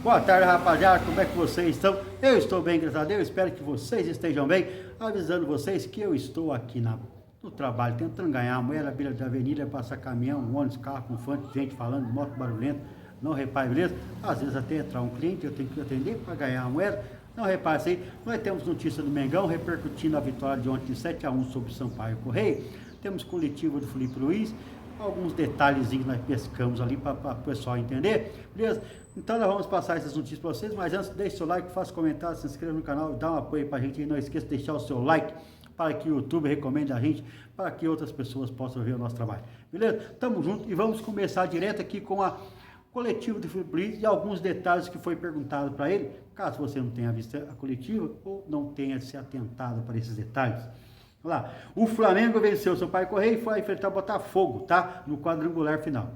Boa tarde, rapaziada, como é que vocês estão? Eu estou bem, graças a Deus, espero que vocês estejam bem. Avisando vocês que eu estou aqui no trabalho, tentando ganhar a moeda na beira da avenida, passar caminhão, ônibus, carro com fã, gente falando, moto barulhenta, não repare, beleza? Às vezes até entrar um cliente, eu tenho que atender para ganhar a moeda, não repare isso aí. Nós temos notícia do Mengão, repercutindo a vitória de ontem de 7-1 sobre o Sampaio Correia. Temos coletivo do Felipe Luiz, alguns detalhezinhos nós pescamos ali para o pessoal entender, beleza? Então nós vamos passar essas notícias para vocês, mas antes deixe seu like, faça comentário, se inscreva no canal, dá um apoio para a gente e não esqueça de deixar o seu like para que o YouTube recomende a gente, para que outras pessoas possam ver o nosso trabalho, beleza? Tamo junto e vamos começar direto aqui com a coletiva do Felipe Luiz e alguns detalhes que foi perguntado para ele, caso você não tenha visto a coletiva ou não tenha se atentado para esses detalhes. Lá, o Flamengo venceu o Sampaio Correia e foi enfrentar o Botafogo, tá? No quadrangular final.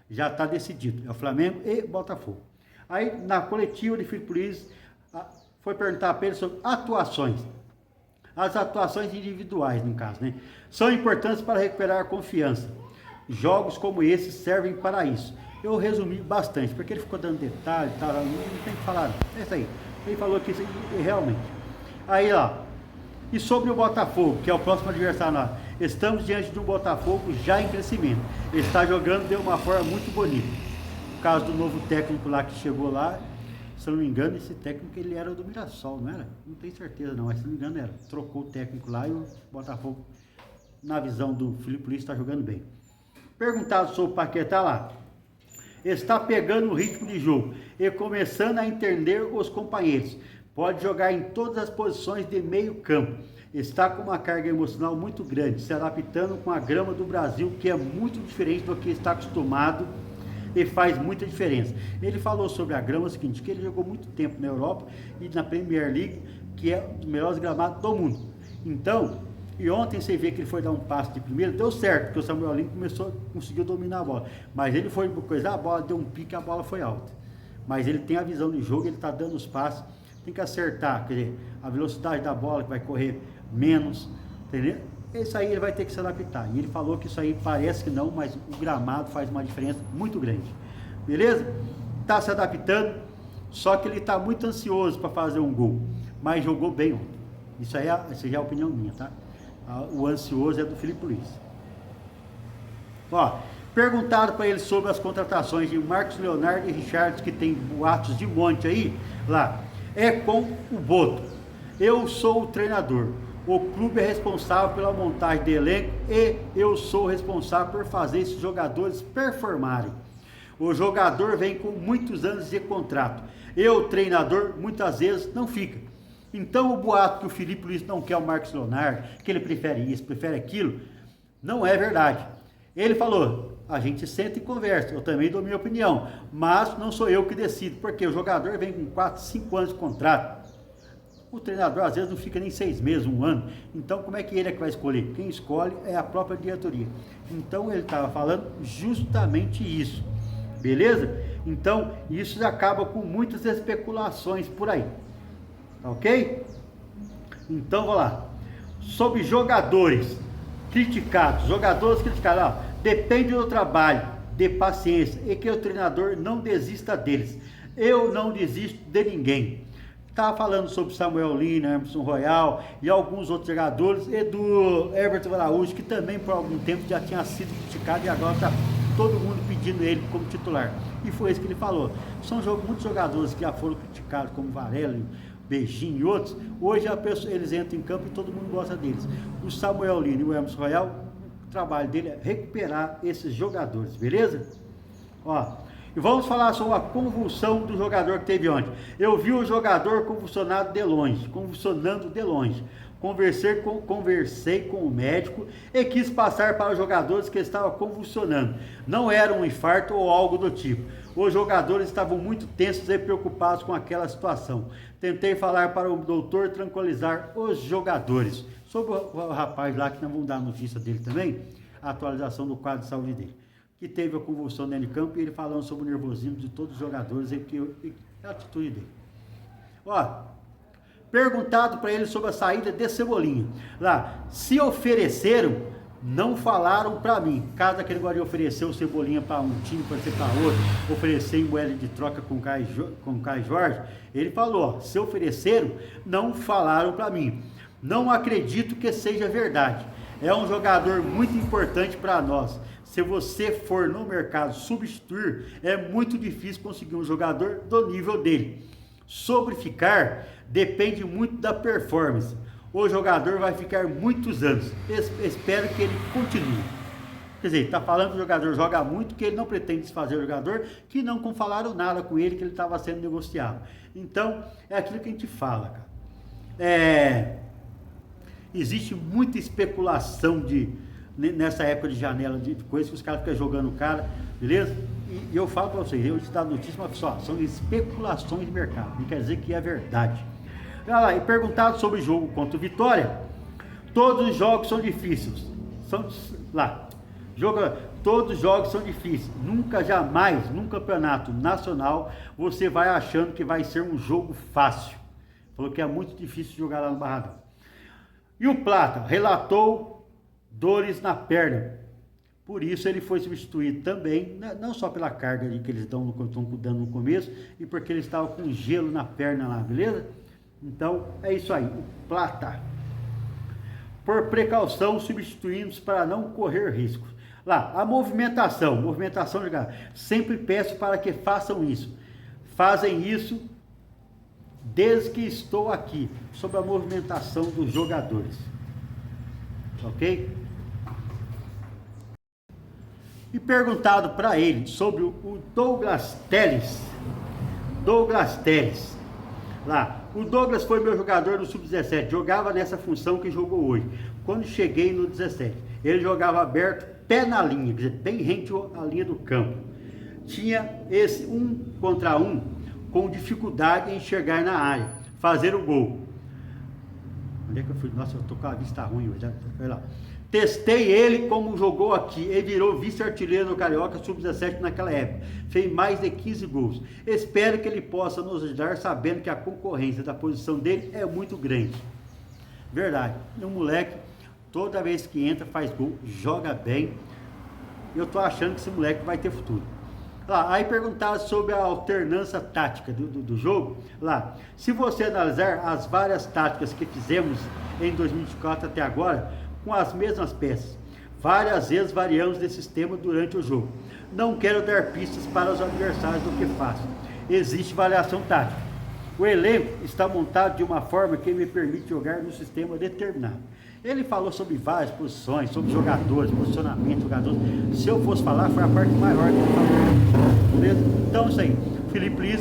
Já está decidido, é o Flamengo e Botafogo. Aí, na coletiva de Felipe Luiz, foi perguntar para ele sobre atuações. As atuações individuais, no caso, né? São importantes para recuperar a confiança. Jogos como esses servem para isso. Eu resumi bastante, porque ele ficou dando detalhes, tá? Não tem que falar, é isso aí. Ele falou que isso realmente. Aí, ó. E sobre o Botafogo, que é o próximo adversário lá, estamos diante de um Botafogo já em crescimento. Ele está jogando de uma forma muito bonita. No caso do novo técnico lá que chegou lá, se eu não me engano, esse técnico ele era do Mirassol, não era? Não tenho certeza não, mas se não me engano era. Trocou o técnico lá e o Botafogo, na visão do Felipe Luiz, está jogando bem. Perguntado sobre o Paquetá lá, está pegando o ritmo de jogo e começando a entender os companheiros. Pode jogar em todas as posições de meio campo. Está com uma carga emocional muito grande, se adaptando com a grama do Brasil, que é muito diferente do que está acostumado e faz muita diferença. Ele falou sobre a grama, o seguinte, que ele jogou muito tempo na Europa e na Premier League, que é um dos melhores gramados do mundo. Então, e ontem você vê que ele foi dar um passe de primeiro, deu certo, porque o Samuel Lino conseguiu dominar a bola. Mas ele foi coisar a bola, deu um pique, a bola foi alta. Mas ele tem a visão de jogo, ele está dando os passes. Tem que acertar, quer dizer, a velocidade da bola que vai correr menos, entendeu? Isso aí ele vai ter que se adaptar. E ele falou que isso aí parece que não, mas o gramado faz uma diferença muito grande. Beleza? Está se adaptando, só que ele está muito ansioso para fazer um gol. Mas jogou bem ontem. Isso aí essa já é a opinião minha, tá? O ansioso é do Felipe Luiz. Ó, perguntado para ele sobre as contratações de Marcos Leonardo e Richards, que tem boatos de monte aí, lá. É com o Boto. Eu sou o treinador. O clube é responsável pela montagem de elenco e eu sou responsável por fazer esses jogadores performarem. O jogador vem com muitos anos de contrato. Eu, treinador, muitas vezes não fica. Então o boato que o Felipe Luiz não quer o Marcos Leonardo, que ele prefere isso, prefere aquilo, não é verdade. Ele falou, a gente senta e conversa, eu também dou minha opinião, mas não sou eu que decido, porque o jogador vem com 4, 5 anos de contrato. O treinador às vezes não fica nem 6 meses, 1 ano. Então como é que ele é que vai escolher? Quem escolhe é a própria diretoria. Então ele estava falando justamente isso, beleza? Então isso acaba com muitas especulações por aí, ok? Então vamos lá. Sobre jogadores criticados, depende do trabalho, de paciência e que o treinador não desista deles. Eu não desisto de ninguém. Estava falando sobre Samuel Lino, Emerson Royal e alguns outros jogadores e do Everton Araújo, que também por algum tempo já tinha sido criticado e agora está todo mundo pedindo ele como titular. E foi isso que ele falou. São muitos jogadores que já foram criticados, como Varela, Beijinho e outros, hoje eles entram em campo e todo mundo gosta deles. O Samuel Lino e o Emerson Royal, o trabalho dele é recuperar esses jogadores, beleza? Ó, e vamos falar sobre a convulsão do jogador que teve ontem. Eu vi o jogador convulsionando de longe. Conversei com o médico e quis passar para os jogadores que estavam convulsionando. Não era um infarto ou algo do tipo. Os jogadores estavam muito tensos e preocupados com aquela situação. Tentei falar para o doutor tranquilizar os jogadores. Sobre o rapaz lá, que nós vamos dar a notícia dele também, a atualização do quadro de saúde dele, que teve a convulsão dentro de campo e ele falando sobre o nervosismo de todos os jogadores e a atitude dele. Ó, perguntado para ele sobre a saída de Cebolinha. Lá, se ofereceram não falaram para mim. Caso aquele gosta de oferecer o Cebolinha para um time, para ser para outro, oferecer em moeda de troca com o Caio Jorge, ele falou, ó, se ofereceram, não falaram para mim. Não acredito que seja verdade. É um jogador muito importante para nós. Se você for no mercado substituir, é muito difícil conseguir um jogador do nível dele. Sobre ficar, depende muito da performance. O jogador vai ficar muitos anos. Espero que ele continue. Quer dizer, está falando que o jogador joga muito, que ele não pretende desfazer o jogador, que não falaram nada com ele, que ele estava sendo negociado. Então, é aquilo que a gente fala, cara. Existe muita especulação nessa época de janela de coisas que os caras ficam jogando o cara, beleza? E eu falo para vocês, eu te dou notícia, mas só, são especulações de mercado, não quer dizer que é verdade. Olha lá, e perguntado sobre o jogo contra o Vitória, todos os jogos são difíceis. Todos os jogos são difíceis. Nunca, jamais, num campeonato nacional, você vai achando que vai ser um jogo fácil. Falou que é muito difícil jogar lá no Barradão. E o Plata relatou dores na perna. Por isso ele foi substituído também, não só pela carga que eles estão dando no começo, e porque ele estava com gelo na perna lá, beleza? Então, é isso aí, o Plata. Por precaução, substituímos para não correr riscos. Lá, a movimentação de galera. Sempre peço para que façam isso. Fazem isso desde que estou aqui, sobre a movimentação dos jogadores. Ok? E perguntado para ele sobre o Douglas Telles. Lá, o Douglas foi meu jogador no Sub-17, jogava nessa função que jogou hoje. Quando cheguei no 17, ele jogava aberto, pé na linha, quer dizer, bem rente à linha do campo. Tinha esse 1 contra 1, com dificuldade em enxergar na área, fazer o gol. Onde é que eu fui? Nossa, eu tô com a vista ruim hoje, vai lá. Testei ele como jogou aqui, ele virou vice-artilheiro no Carioca Sub-17 naquela época, fez mais de 15 gols. Espero que ele possa nos ajudar, sabendo que a concorrência da posição dele é muito grande. Verdade, um moleque, toda vez que entra faz gol, joga bem. Eu tô achando que esse moleque vai ter futuro. Lá, aí perguntava sobre a alternância tática do jogo. Lá, se você analisar as várias táticas que fizemos em 2024 até agora, com as mesmas peças, várias vezes variamos de sistema durante o jogo. Não quero dar pistas para os adversários do que faço. Existe variação tática. O elenco está montado de uma forma que me permite jogar no sistema determinado. Ele falou sobre várias posições, sobre jogadores, posicionamento, jogadores. Se eu fosse falar, foi a parte maior que ele falou. Beleza? Então, isso aí. Felipe Liz,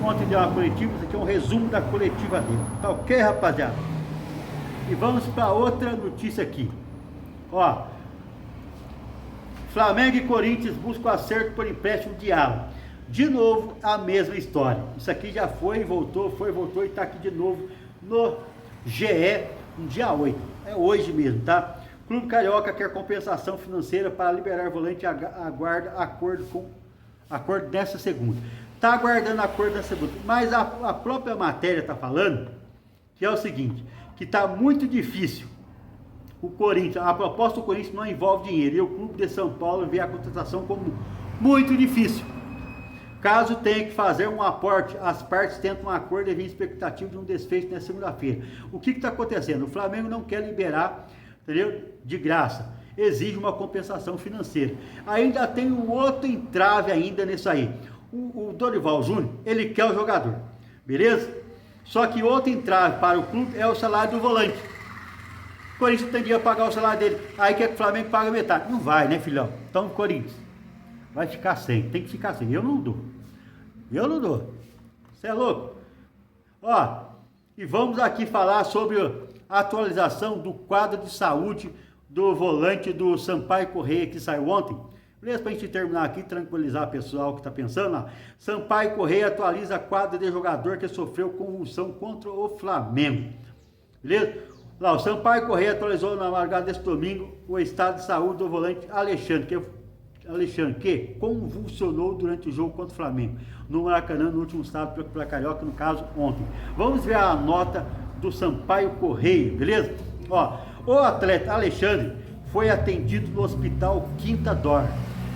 ontem deu uma coletiva, isso aqui é um resumo da coletiva dele. Tá ok, rapaziada? E vamos para outra notícia aqui. Ó, Flamengo e Corinthians buscam acerto por empréstimo de Alan. De novo, a mesma história. Isso aqui já foi, voltou e está aqui de novo no GE, no dia 8. É hoje mesmo, tá? Clube Carioca quer compensação financeira para liberar volante e aguarda acordo dessa segunda. Está aguardando acordo dessa segunda. Mas a própria matéria está falando que é o seguinte, que está muito difícil. O Corinthians, a proposta do Corinthians não envolve dinheiro, e o Clube de São Paulo vê a contratação como muito difícil. Caso tenha que fazer um aporte, as partes tentam um acordo e vem expectativa de um desfecho na segunda-feira. O que está acontecendo? O Flamengo não quer liberar, entendeu? De graça. Exige uma compensação financeira. Ainda tem um outro entrave ainda nisso aí. O Dorival Júnior, ele quer o jogador, beleza? Só que outro entrave para o clube é o salário do volante. O Corinthians tem dinheiro para pagar o salário dele. Aí quer que o Flamengo pague metade. Não vai, né, filhão? Então o Corinthians vai ficar sem. Tem que ficar sem. Eu não dou. Você é louco? Ó, e vamos aqui falar sobre a atualização do quadro de saúde do volante do Sampaio Corrêa que saiu ontem. Beleza? Para a gente terminar aqui, tranquilizar o pessoal que está pensando lá. Sampaio Corrêa atualiza a quadra de jogador que sofreu convulsão contra o Flamengo. Beleza? Lá, o Sampaio Corrêa atualizou na madrugada deste domingo o estado de saúde do volante Alexandre, que convulsionou durante o jogo contra o Flamengo, no Maracanã, no último sábado pela Carioca, no caso, ontem. Vamos ver a nota do Sampaio Corrêa, beleza? Ó, o atleta Alexandre foi atendido no Hospital Quinta D'Or,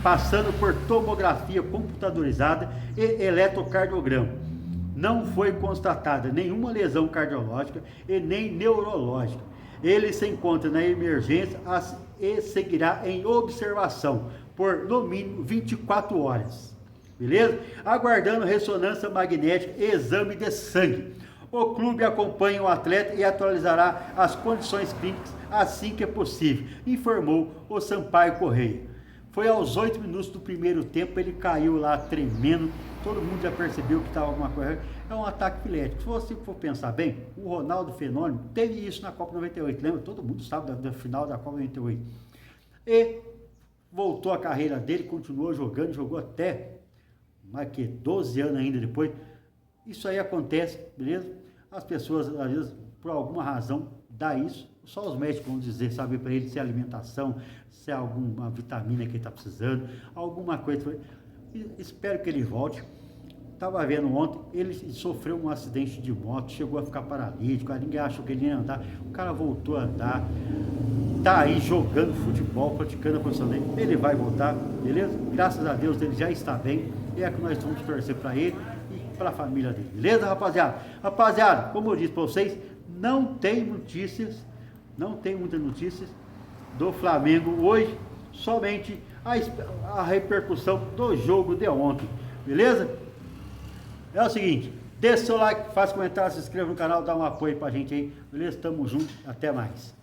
passando por tomografia computadorizada e eletrocardiograma. Não foi constatada nenhuma lesão cardiológica e nem neurológica. Ele se encontra na emergência e seguirá em observação por no mínimo 24 horas. Beleza? Aguardando ressonância magnética e exame de sangue. O clube acompanha o atleta e atualizará as condições clínicas assim que é possível, informou o Sampaio Correia. Foi aos 8 minutos do primeiro tempo, ele caiu lá tremendo, todo mundo já percebeu que estava alguma coisa. É um ataque epilético. Se você for pensar bem, o Ronaldo Fenômeno teve isso na Copa 98, lembra? Todo mundo sabe da final da Copa 98. E voltou a carreira dele, continuou jogando, jogou até mais que 12 anos ainda depois. Isso aí acontece, beleza? As pessoas, às vezes, por alguma razão, dá isso. Só os médicos vão dizer, saber para ele se é alimentação, se é alguma vitamina que ele está precisando, alguma coisa. Espero que ele volte. Estava vendo ontem, ele sofreu um acidente de moto, chegou a ficar paralítico, ninguém achou que ele ia andar. O cara voltou a andar, tá aí jogando futebol, praticando a profissão dele. Ele vai voltar, beleza? Graças a Deus ele já está bem. E é que nós vamos torcer para ele e para a família dele, beleza, rapaziada? Rapaziada, como eu disse para vocês, não tem muitas notícias do Flamengo hoje, somente a repercussão do jogo de ontem, beleza? É o seguinte, deixa o seu like, faça comentário, se inscreva no canal, dá um apoio pra gente aí, beleza? Tamo junto, até mais.